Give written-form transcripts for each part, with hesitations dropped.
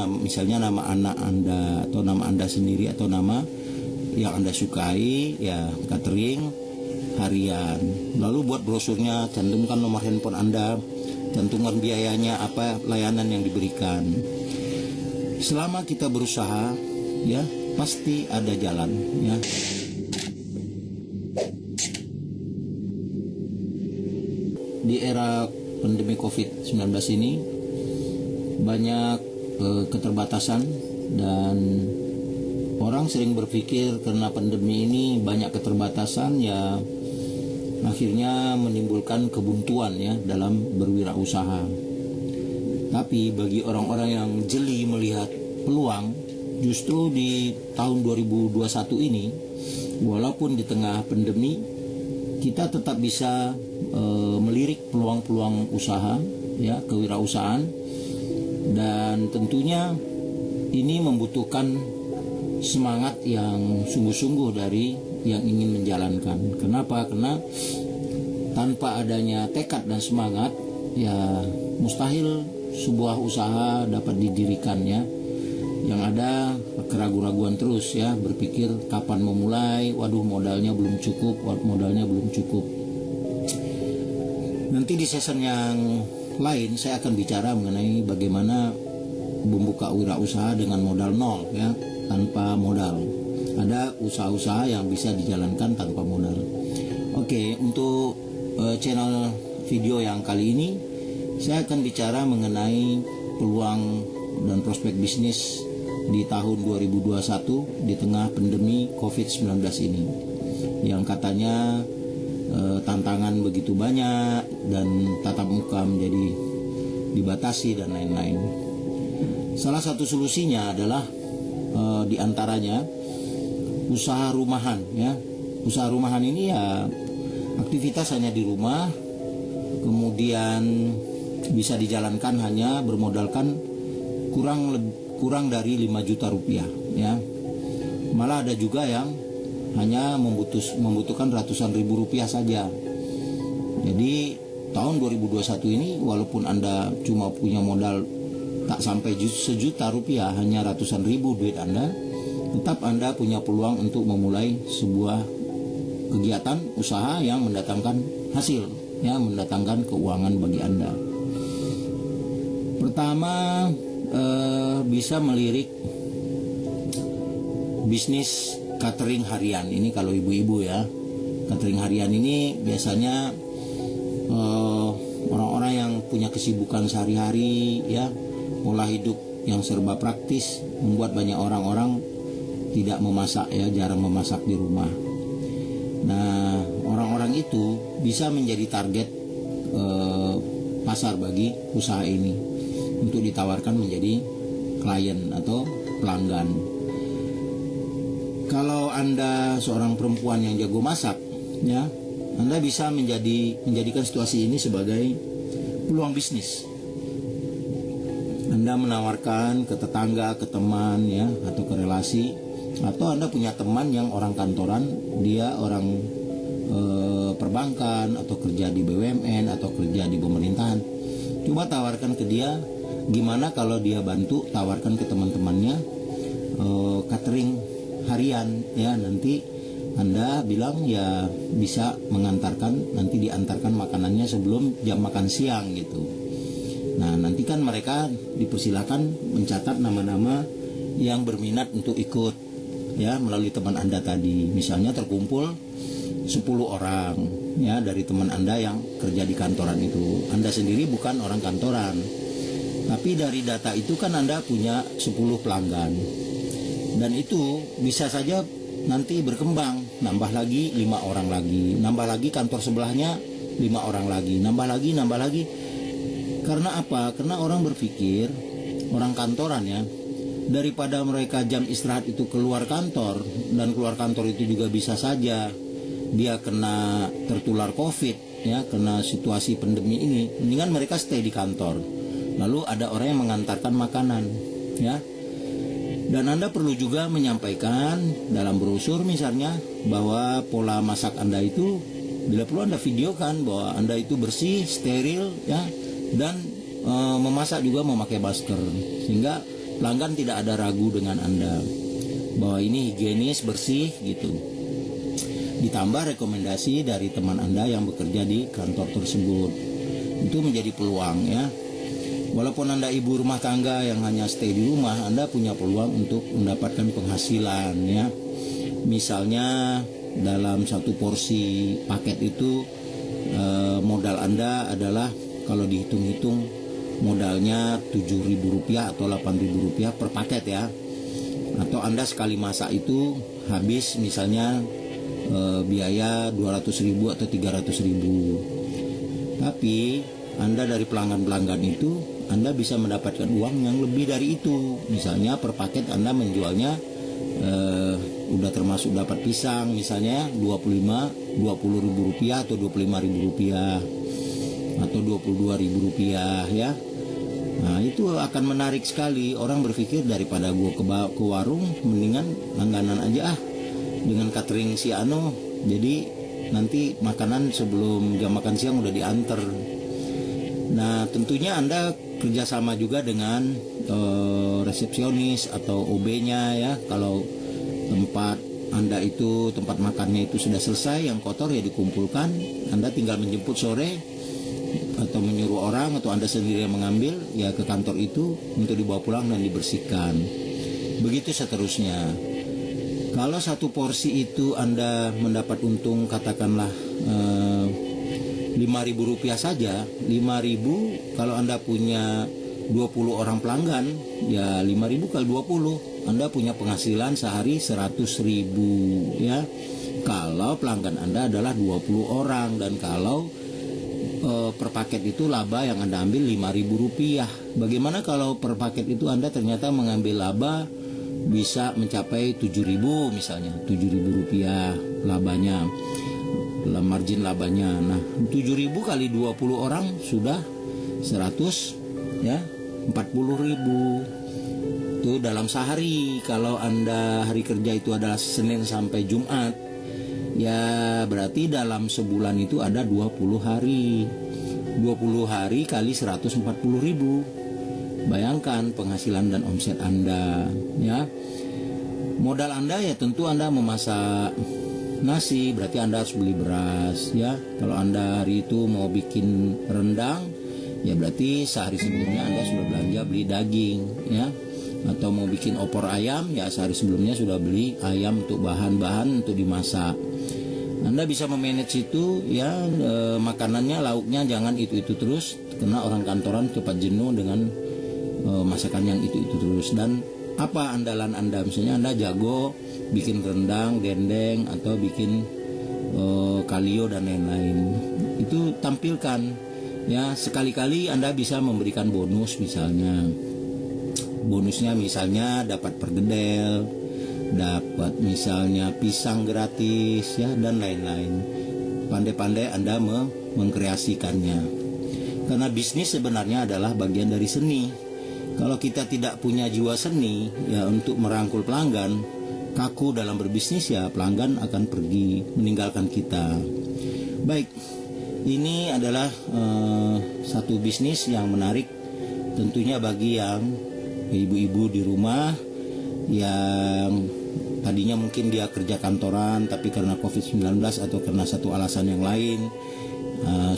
Misalnya nama anak Anda atau nama Anda sendiri atau nama yang Anda sukai, ya catering harian. Lalu buat brosurnya cantumkan nomor handphone Anda, cantumkan biayanya, apa layanan yang diberikan. Selama kita berusaha, ya pasti ada jalan, ya. Di era pandemi COVID-19 ini banyak keterbatasan, dan orang sering berpikir karena pandemi ini banyak keterbatasan, ya akhirnya menimbulkan kebuntuan ya dalam berwirausaha. Tapi bagi orang-orang yang jeli melihat peluang, justru di tahun 2021 ini, walaupun di tengah pandemi, kita tetap bisa melirik peluang-peluang usaha, ya kewirausahaan. Dan tentunya ini membutuhkan semangat yang sungguh-sungguh dari yang ingin menjalankan. Kenapa? Karena tanpa adanya tekad dan semangat, ya mustahil sebuah usaha dapat didirikan, ya. Yang ada keraguan-raguan terus, ya, berpikir kapan memulai, waduh modalnya belum cukup, Nanti di season yang lain saya akan bicara mengenai bagaimana membuka wirausaha dengan modal nol, ya, tanpa modal. Ada usaha-usaha yang bisa dijalankan tanpa modal. Oke, untuk channel video yang kali ini saya akan bicara mengenai peluang dan prospek bisnis di tahun 2021 di tengah pandemi COVID-19 ini, yang katanya tantangan begitu banyak dan tatap muka menjadi dibatasi dan lain-lain. Salah satu solusinya adalah diantaranya usaha rumahan, ya. Usaha rumahan ini ya aktivitas hanya di rumah, kemudian bisa dijalankan hanya bermodalkan kurang dari 5 juta rupiah, ya. Malah ada juga yang hanya membutuhkan ratusan ribu rupiah saja. Jadi tahun 2021 ini walaupun Anda cuma punya modal tak sampai sejuta rupiah, hanya ratusan ribu duit Anda, tetap Anda punya peluang untuk memulai sebuah kegiatan usaha yang mendatangkan hasil, ya, mendatangkan keuangan bagi Anda. Pertama, bisa melirik bisnis catering harian. Ini kalau ibu-ibu, ya. Catering harian ini biasanya orang-orang yang punya kesibukan sehari-hari, ya, pola hidup yang serba praktis membuat banyak orang-orang tidak memasak, ya, jarang memasak di rumah. Nah, orang-orang itu bisa menjadi target pasar bagi usaha ini untuk ditawarkan menjadi klien atau pelanggan. Kalau Anda seorang perempuan yang jago masak, ya, Anda bisa menjadikan situasi ini sebagai peluang bisnis. Anda menawarkan ke tetangga, ke teman, ya, atau ke relasi, atau Anda punya teman yang orang kantoran, dia orang perbankan atau kerja di BUMN atau kerja di pemerintahan. Coba tawarkan ke dia, gimana kalau dia bantu tawarkan ke teman-temannya catering harian, ya. Nanti Anda bilang ya bisa mengantarkan, nanti diantarkan makanannya sebelum jam makan siang gitu. Nah, nanti kan mereka dipersilakan mencatat nama-nama yang berminat untuk ikut, ya, melalui teman Anda tadi. Misalnya terkumpul 10 orang, ya, dari teman Anda yang kerja di kantoran itu. Anda sendiri bukan orang kantoran, tapi dari data itu kan Anda punya 10 pelanggan. Dan itu bisa saja nanti berkembang, nambah lagi 5 orang lagi, nambah lagi kantor sebelahnya 5 orang lagi, nambah lagi. Karena apa? Karena orang berpikir, orang kantoran, ya, daripada mereka jam istirahat itu keluar kantor, dan keluar kantor itu juga bisa saja dia kena tertular COVID, ya, kena situasi pandemi ini, mendingan mereka stay di kantor. Lalu ada orang yang mengantarkan makanan, ya. Dan Anda perlu juga menyampaikan dalam brosur misalnya bahwa pola masak Anda itu bila perlu Anda videokan bahwa Anda itu bersih, steril, ya, dan memasak juga memakai masker, sehingga pelanggan tidak ada ragu dengan Anda bahwa ini higienis, bersih gitu. Ditambah rekomendasi dari teman Anda yang bekerja di kantor tersebut. Itu menjadi peluang ya. Walaupun Anda ibu rumah tangga yang hanya stay di rumah, Anda punya peluang untuk mendapatkan penghasilan ya. Misalnya dalam satu porsi paket itu modal Anda adalah kalau dihitung-hitung modalnya Rp7.000 atau Rp8.000 per paket ya. Atau Anda sekali masak itu habis misalnya biaya 200.000 atau 300.000. Tapi Anda dari pelanggan-pelanggan itu Anda bisa mendapatkan uang yang lebih dari itu. Misalnya per paket Anda menjualnya udah termasuk dapat pisang misalnya Rp20.000 atau Rp25.000 atau Rp22.000 ya. Nah itu akan menarik sekali. Orang berpikir daripada gue ke warung mendingan langganan aja dengan catering si Ano. Jadi nanti makanan sebelum jam makan siang udah diantar. Nah tentunya Anda kerjasama juga dengan resepsionis atau OB-nya ya. Kalau tempat Anda itu, tempat makannya itu sudah selesai, yang kotor ya dikumpulkan. Anda tinggal menjemput sore atau menyuruh orang atau Anda sendiri yang mengambil ya ke kantor itu untuk dibawa pulang dan dibersihkan. Begitu seterusnya. Kalau satu porsi itu Anda mendapat untung katakanlah Rp5.000 saja. 5.000 kalau Anda punya 20 orang pelanggan ya 5.000 kali 20 Anda punya penghasilan sehari 100.000 ya. Kalau pelanggan Anda adalah 20 orang dan kalau per paket itu laba yang Anda ambil Rp5.000. Bagaimana kalau per paket itu Anda ternyata mengambil laba bisa mencapai 7.000 misalnya, Rp7.000 labanya, margin labanya. Nah 7.000 kali 20 orang sudah 100 ya, 40.000. Itu dalam sehari. Kalau Anda hari kerja itu adalah Senin sampai Jumat, ya berarti dalam sebulan itu ada 20 hari. 20 hari kali 140.000. Bayangkan penghasilan dan omset Anda ya. Modal Anda ya tentu Anda memasak nasi, berarti Anda harus beli beras ya. Kalau Anda hari itu mau bikin rendang, ya berarti sehari sebelumnya Anda sudah belanja beli daging ya. Atau mau bikin opor ayam, ya sehari sebelumnya sudah beli ayam untuk bahan-bahan untuk dimasak. Anda bisa memanage itu ya, makanannya, lauknya jangan itu-itu terus, karena orang kantoran cepat jenuh dengan masakan yang itu-itu terus. Dan apa andalan Anda? Misalnya Anda jago bikin rendang, dendeng, atau bikin kalio dan lain-lain. Itu tampilkan ya. Sekali-kali Anda bisa memberikan bonus misalnya. Bonusnya misalnya dapat pergedel, dapat misalnya pisang gratis ya, dan lain-lain. Pandai-pandai Anda mengkreasikannya. Karena bisnis sebenarnya adalah bagian dari seni. Kalau kita tidak punya jiwa seni ya untuk merangkul pelanggan, kaku dalam berbisnis ya pelanggan akan pergi meninggalkan kita. Baik, ini adalah satu bisnis yang menarik tentunya bagi yang ibu-ibu di rumah yang tadinya mungkin dia kerja kantoran tapi karena COVID-19 atau karena satu alasan yang lain,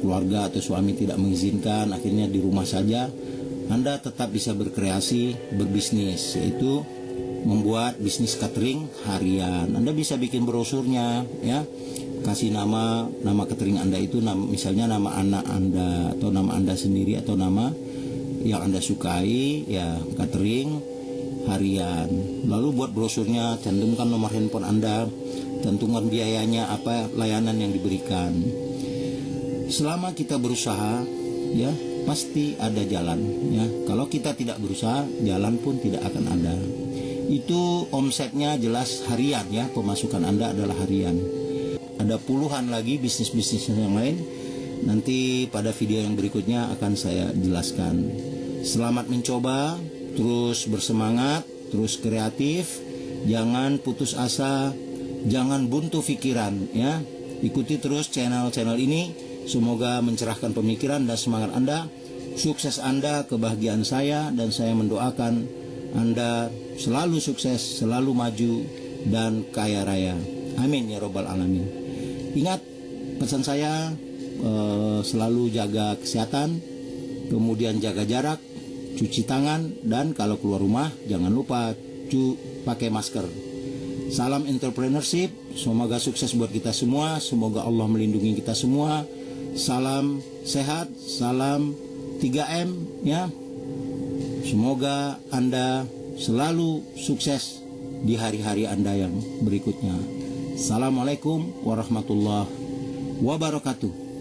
keluarga atau suami tidak mengizinkan, akhirnya di rumah saja. Anda tetap bisa berkreasi, berbisnis, yaitu membuat bisnis catering harian. Anda bisa bikin brosurnya ya, kasih nama catering Anda itu misalnya nama anak Anda atau nama Anda sendiri atau nama yang Anda sukai ya, catering harian. Lalu buat brosurnya, cantumkan nomor handphone Anda, tentukan biayanya, apa layanan yang diberikan. Selama kita berusaha ya pasti ada jalan ya. Kalau kita tidak berusaha, jalan pun tidak akan ada. Itu omsetnya jelas harian ya, pemasukan Anda adalah harian. Ada puluhan lagi bisnis-bisnis yang lain. Nanti pada video yang berikutnya akan saya jelaskan. Selamat mencoba, terus bersemangat, terus kreatif, jangan putus asa, jangan buntu pikiran ya. Ikuti terus channel-channel ini, semoga mencerahkan pemikiran dan semangat Anda, sukses Anda, kebahagiaan saya, dan saya mendoakan Anda selalu sukses, selalu maju, dan kaya raya. Amin ya robbal alamin. Ingat pesan saya, selalu jaga kesehatan, kemudian jaga jarak, cuci tangan, dan kalau keluar rumah jangan lupa pakai masker. Salam entrepreneurship, semoga sukses buat kita semua, semoga Allah melindungi kita semua. Salam sehat, salam 3M ya. Semoga Anda selalu sukses di hari-hari Anda yang berikutnya. Assalamualaikum warahmatullahi wabarakatuh.